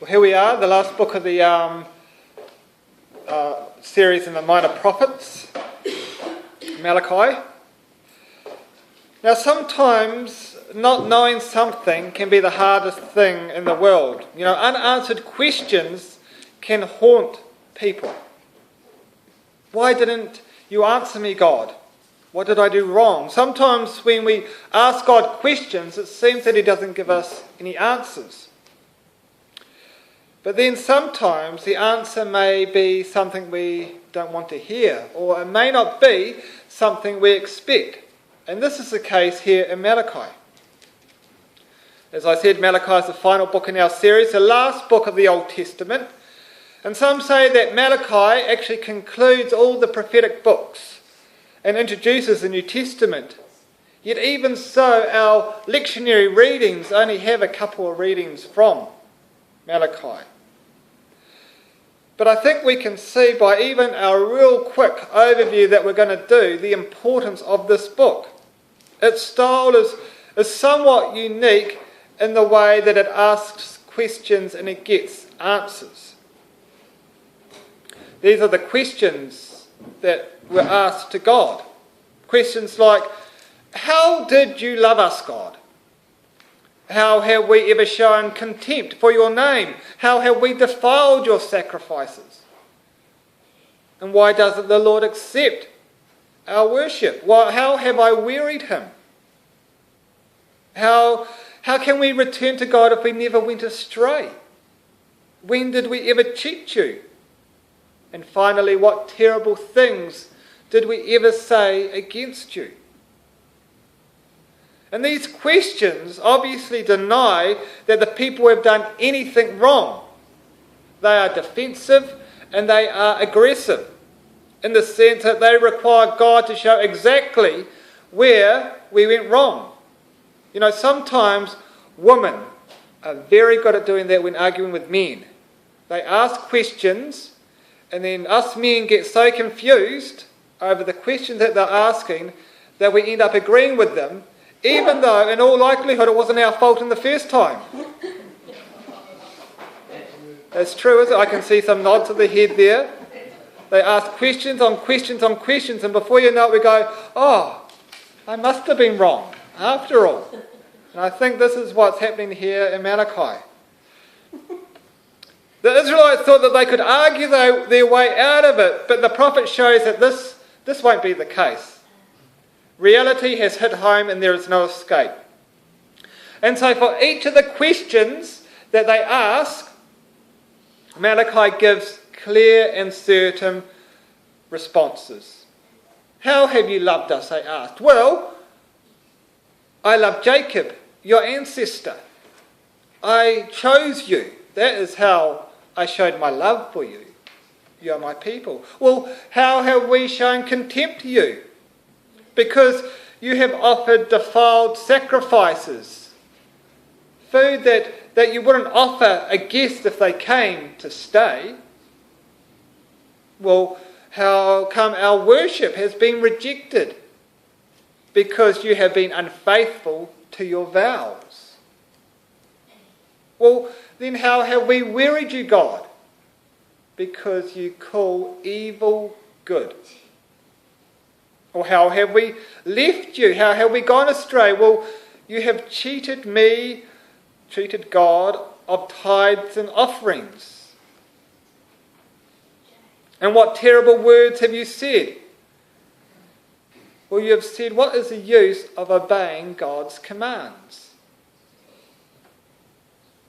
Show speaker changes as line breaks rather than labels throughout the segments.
Well, here we are, the last book of the series in the Minor Prophets, Malachi. Now, sometimes not knowing something can be the hardest thing in the world. You know, unanswered questions can haunt people. Why didn't you answer me, God? What did I do wrong? Sometimes when we ask God questions, it seems that He doesn't give us any answers. But then sometimes the answer may be something we don't want to hear, or it may not be something we expect. And this is the case here in Malachi. As I said, Malachi is the final book in our series, the last book of the Old Testament. And some say that Malachi actually concludes all the prophetic books and introduces the New Testament. Yet even so, our lectionary readings only have a couple of readings from Malachi. But I think we can see by even our real quick overview that we're going to do the importance of this book. Its style is somewhat unique in the way that it asks questions and it gets answers. These are the questions that were asked to God. Questions like, how did you love us, God? How have we ever shown contempt for your name? How have we defiled your sacrifices? And why doesn't the Lord accept our worship? How have I wearied him? How can we return to God if we never went astray? When did we ever cheat you? And finally, what terrible things did we ever say against you? And these questions obviously deny that the people have done anything wrong. They are defensive and they are aggressive in the sense that they require God to show exactly where we went wrong. You know, sometimes women are very good at doing that when arguing with men. They ask questions and then us men get so confused over the questions that they're asking that we end up agreeing with them, even though in all likelihood it wasn't our fault in the first time. That's true, isn't it? I can see some nods of the head there. They ask questions on questions on questions, and before you know it we go, oh, I must have been wrong after all. And I think this is what's happening here in Malachi. The Israelites thought that they could argue their way out of it, but the prophet shows that this won't be the case. Reality has hit home and there is no escape. And so for each of the questions that they ask, Malachi gives clear and certain responses. How have you loved us, they asked. Well, I love Jacob, your ancestor. I chose you. That is how I showed my love for you. You are my people. Well, how have we shown contempt to you? Because you have offered defiled sacrifices, food that you wouldn't offer a guest if they came to stay. Well, how come our worship has been rejected? Because you have been unfaithful to your vows. Well, then how have we wearied you, God? Because you call evil good. Or how have we left you? How have we gone astray? Well, you have cheated me, cheated God of tithes and offerings. And what terrible words have you said? Well, you have said, what is the use of obeying God's commands?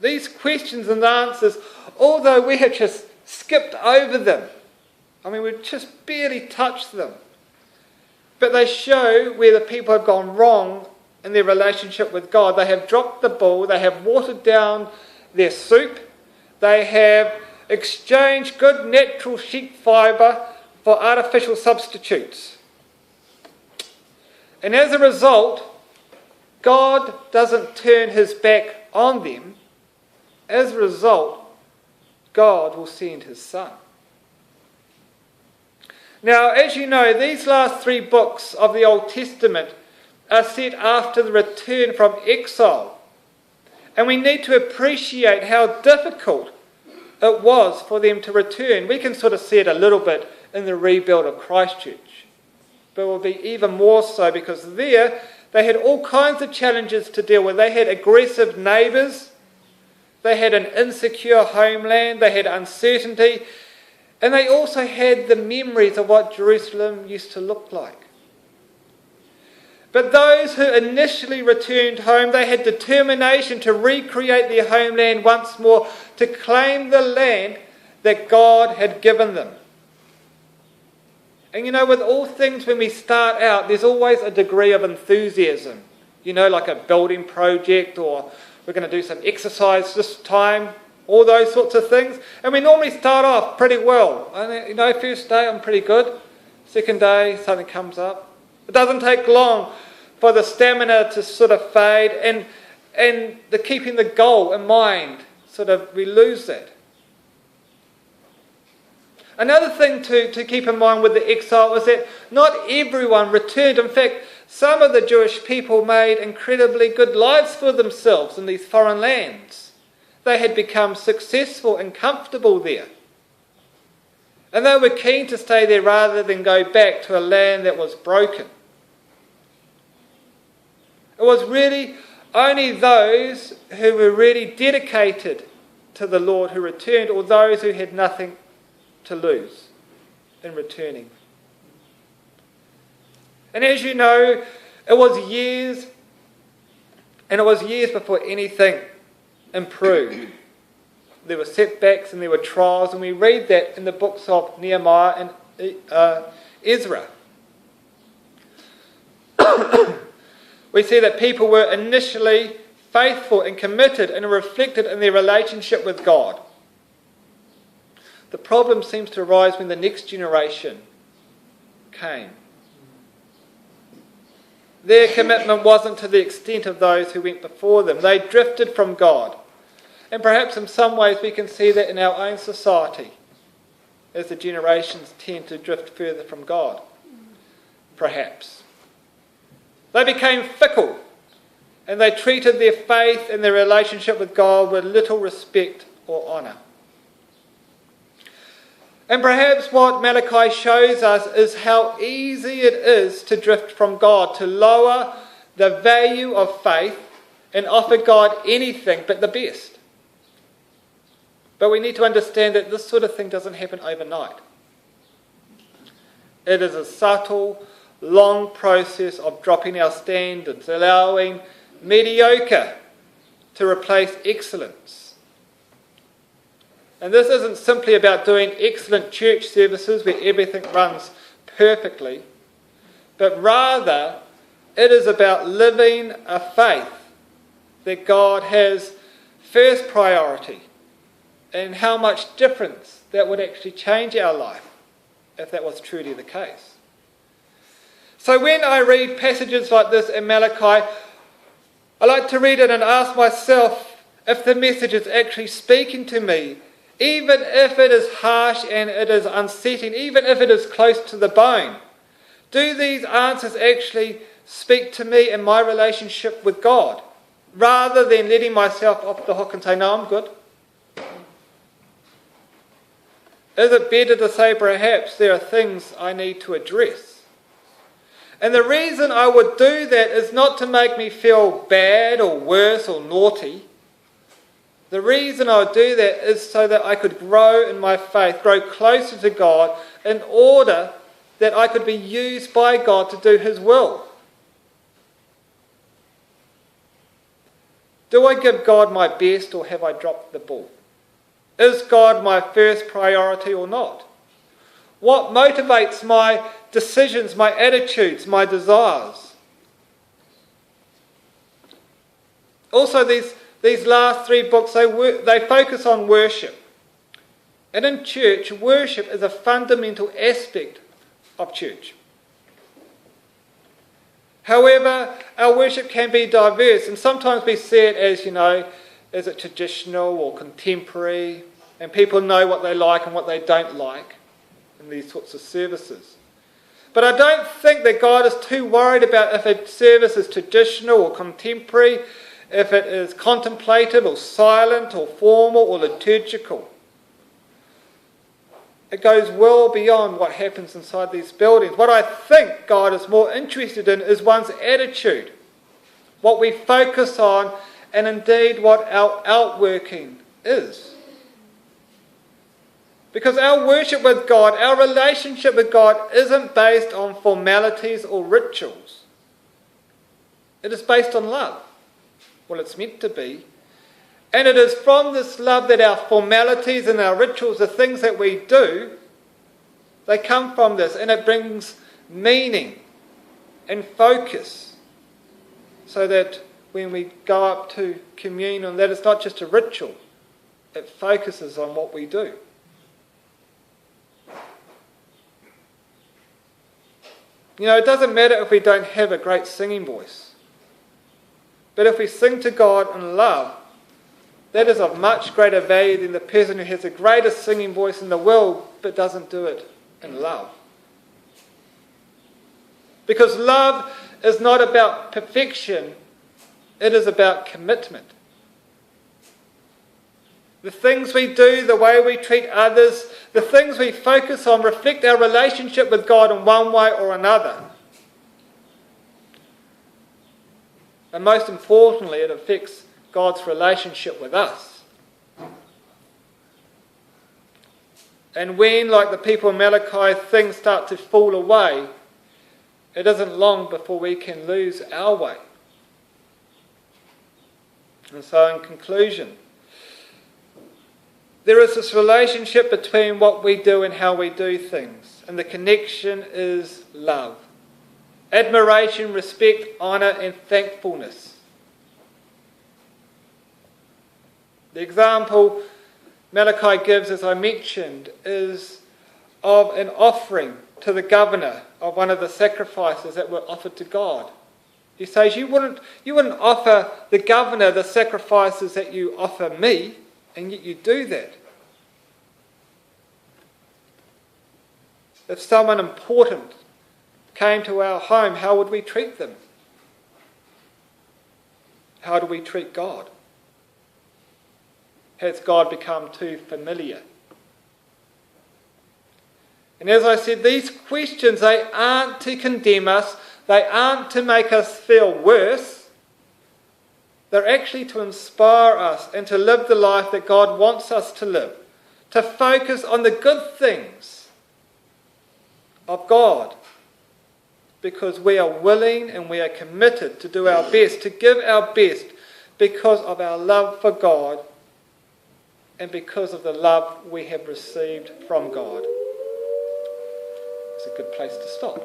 These questions and answers, although we have just skipped over them, I mean, we've just barely touched them, but they show where the people have gone wrong in their relationship with God. They have dropped the ball, they have watered down their soup, they have exchanged good natural sheep fibre for artificial substitutes. And as a result, God doesn't turn his back on them. As a result, God will send his Son. Now, as you know, these last 3 books of the Old Testament are set after the return from exile. And we need to appreciate how difficult it was for them to return. We can sort of see it a little bit in the rebuild of Christchurch, but it will be even more so because there they had all kinds of challenges to deal with. They had aggressive neighbours, they had an insecure homeland, they had uncertainty, and they also had the memories of what Jerusalem used to look like. But those who initially returned home, they had determination to recreate their homeland once more, to claim the land that God had given them. And with all things when we start out, there's always a degree of enthusiasm. Like a building project, or we're going to do some exercise this time, all those sorts of things. And we normally start off pretty well. First day I'm pretty good. Second day something comes up. It doesn't take long for the stamina to sort of fade, and the keeping the goal in mind, we lose that. Another thing to keep in mind with the exile was that not everyone returned. In fact, some of the Jewish people made incredibly good lives for themselves in these foreign lands. They had become successful and comfortable there. And they were keen to stay there rather than go back to a land that was broken. It was really only those who were really dedicated to the Lord who returned, or those who had nothing to lose in returning. And as you know, it was years before anything improved. There were setbacks and there were trials, and we read that in the books of Nehemiah and Ezra. We see that people were initially faithful and committed, and reflected in their relationship with God. The problem seems to arise when the next generation came. Their commitment wasn't to the extent of those who went before them. They drifted from God. And perhaps in some ways we can see that in our own society, as the generations tend to drift further from God. Perhaps. They became fickle, and they treated their faith and their relationship with God with little respect or honour. And perhaps what Malachi shows us is how easy it is to drift from God, to lower the value of faith and offer God anything but the best. But we need to understand that this sort of thing doesn't happen overnight. It is a subtle, long process of dropping our standards, allowing mediocre to replace excellence. And this isn't simply about doing excellent church services where everything runs perfectly, but rather it is about living a faith that God has first priority, and how much difference that would actually change our life if that was truly the case. So when I read passages like this in Malachi, I like to read it and ask myself if the message is actually speaking to me, even if it is harsh and it is unsettling, even if it is close to the bone. Do these answers actually speak to me in my relationship with God, rather than letting myself off the hook and say, no, I'm good? Is it better to say perhaps there are things I need to address? And the reason I would do that is not to make me feel bad or worse or naughty. The reason I would do that is so that I could grow in my faith, grow closer to God, in order that I could be used by God to do His will. Do I give God my best, or have I dropped the ball? Is God my first priority or not? What motivates my decisions, my attitudes, my desires? Also, these last three books, they focus on worship. And in church, worship is a fundamental aspect of church. However, our worship can be diverse, and sometimes we see it as, is it traditional or contemporary, and people know what they like and what they don't like in these sorts of services. But I don't think that God is too worried about if a service is traditional or contemporary, if it is contemplative or silent or formal or liturgical. It goes well beyond what happens inside these buildings. What I think God is more interested in is one's attitude, what we focus on, and indeed what our outworking is. Because our worship with God, our relationship with God, isn't based on formalities or rituals. It is based on love. Well, it's meant to be. And it is from this love that our formalities and our rituals, the things that we do, they come from this. And it brings meaning and focus. So that when we go up to communion, that it's not just a ritual. It focuses on what we do. You know, it doesn't matter if we don't have a great singing voice. But if we sing to God in love, that is of much greater value than the person who has the greatest singing voice in the world but doesn't do it in love. Because love is not about perfection, it is about commitment. The things we do, the way we treat others, the things we focus on reflect our relationship with God in one way or another. And most importantly, it affects God's relationship with us. And when, like the people in Malachi, things start to fall away, it isn't long before we can lose our way. And so in conclusion, there is this relationship between what we do and how we do things. And the connection is love. Admiration, respect, honour and thankfulness. The example Malachi gives, as I mentioned, is of an offering to the governor of one of the sacrifices that were offered to God. He says, you wouldn't offer the governor the sacrifices that you offer me, and yet you do that. If someone important came to our home, how would we treat them? How do we treat God? Has God become too familiar? And as I said, these questions, they aren't to condemn us, they aren't to make us feel worse. They're actually to inspire us and to live the life that God wants us to live, to focus on the good things of God, because we are willing and we are committed to do our best, to give our best because of our love for God and because of the love we have received from God. It's a good place to stop.